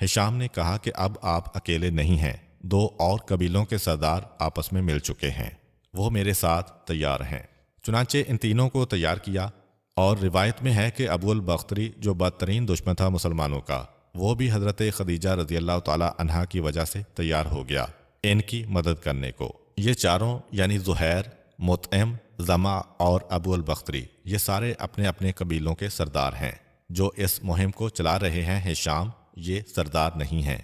ہشام نے کہا کہ اب آپ اکیلے نہیں ہیں، 2 اور قبیلوں کے سردار آپس میں مل چکے ہیں، وہ میرے ساتھ تیار ہیں۔ چنانچہ ان تینوں کو تیار کیا، اور روایت میں ہے کہ ابو البختری جو بدترین دشمن تھا مسلمانوں کا، وہ بھی حضرت خدیجہ رضی اللہ تعالی عنہا کی وجہ سے تیار ہو گیا ان کی مدد کرنے کو۔ یہ چاروں یعنی زہیر، مطعم، زمع اور ابو البختری، یہ سارے اپنے اپنے قبیلوں کے سردار ہیں۔ جو اس مہم کو چلا رہے ہیں ہشام، یہ سردار نہیں ہیں۔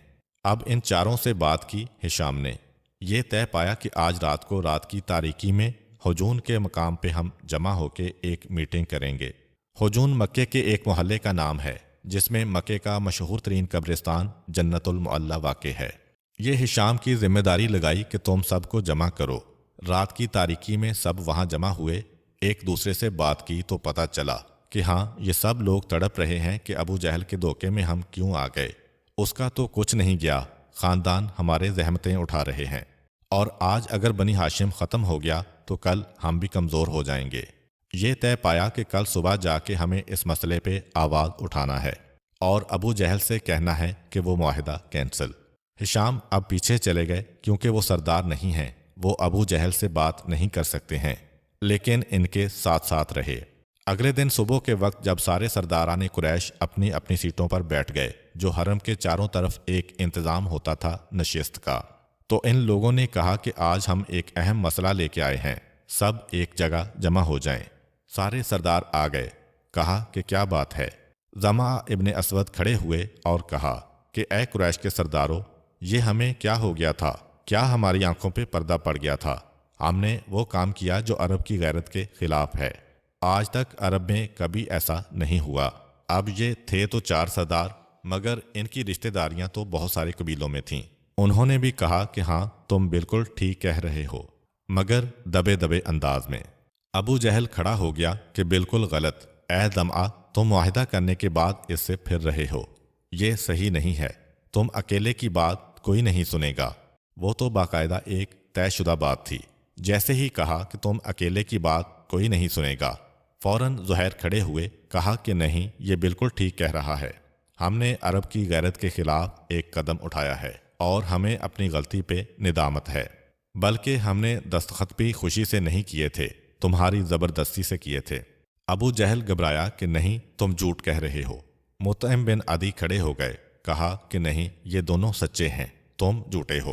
اب ان چاروں سے بات کی ہشام نے، یہ طے پایا کہ آج رات کو رات کی تاریکی میں حجون کے مقام پہ ہم جمع ہو کے ایک میٹنگ کریں گے۔ حجون مکے کے ایک محلے کا نام ہے جس میں مکے کا مشہور ترین قبرستان جنت المعلی واقع ہے۔ یہ ہشام کی ذمہ داری لگائی کہ تم سب کو جمع کرو۔ رات کی تاریکی میں سب وہاں جمع ہوئے، ایک دوسرے سے بات کی تو پتہ چلا کہ ہاں یہ سب لوگ تڑپ رہے ہیں کہ ابو جہل کے دھوکے میں ہم کیوں آ گئے۔ اس کا تو کچھ نہیں گیا، خاندان ہمارے زحمتیں اٹھا رہے ہیں، اور آج اگر بنی ہاشم ختم ہو گیا تو کل ہم بھی کمزور ہو جائیں گے۔ یہ طے پایا کہ کل صبح جا کے ہمیں اس مسئلے پہ آواز اٹھانا ہے اور ابو جہل سے کہنا ہے کہ وہ معاہدہ کینسل۔ ہشام اب پیچھے چلے گئے کیونکہ وہ سردار نہیں ہیں، وہ ابو جہل سے بات نہیں کر سکتے ہیں، لیکن ان کے ساتھ ساتھ رہے۔ اگلے دن صبح کے وقت جب سارے سرداران قریش اپنی اپنی سیٹوں پر بیٹھ گئے، جو حرم کے چاروں طرف ایک انتظام ہوتا تھا نشست کا، تو ان لوگوں نے کہا کہ آج ہم ایک اہم مسئلہ لے کے آئے ہیں، سب ایک جگہ جمع ہو جائیں۔ سارے سردار آ گئے، کہا کہ کیا بات ہے؟ زمع ابن اسود کھڑے ہوئے اور کہا کہ اے قریش کے سرداروں، یہ ہمیں کیا ہو گیا تھا؟ کیا ہماری آنکھوں پہ پردہ پڑ گیا تھا؟ ہم نے وہ کام کیا جو عرب کی غیرت کے خلاف ہے، آج تک عرب میں کبھی ایسا نہیں ہوا۔ اب یہ تھے تو 4 سردار، مگر ان کی رشتہ داریاں تو بہت سارے قبیلوں میں تھیں۔ انہوں نے بھی کہا کہ ہاں تم بالکل ٹھیک کہہ رہے ہو، مگر دبے دبے انداز میں۔ ابو جہل کھڑا ہو گیا کہ بالکل غلط، اے زمعہ تم معاہدہ کرنے کے بعد اس سے پھر رہے ہو، یہ صحیح نہیں ہے، تم اکیلے کی بات کوئی نہیں سنے گا، وہ تو باقاعدہ ایک طے شدہ بات تھی۔ جیسے ہی کہا کہ تم اکیلے کی بات کوئی نہیں سنے گا، فوراً زہیر کھڑے ہوئے، کہا کہ نہیں، یہ بالکل ٹھیک کہہ رہا ہے، ہم نے عرب کی غیرت کے خلاف ایک قدم اٹھایا ہے اور ہمیں اپنی غلطی پہ ندامت ہے، بلکہ ہم نے دستخط بھی خوشی سے نہیں کیے تھے، تمہاری زبردستی سے کیے تھے۔ ابو جہل گھبرایا کہ نہیں تم جھوٹ کہہ رہے ہو۔ مطعم بن عدی کھڑے ہو گئے، کہا کہ نہیں یہ دونوں سچے ہیں، تم جھوٹے ہو،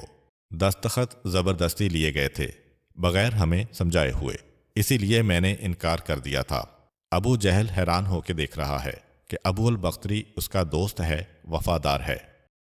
دستخط زبردستی لیے گئے تھے بغیر ہمیں سمجھائے ہوئے، اسی لیے میں نے انکار کر دیا تھا۔ ابو جہل حیران ہو کے دیکھ رہا ہے کہ ابو البختری اس کا دوست ہے، وفادار ہے،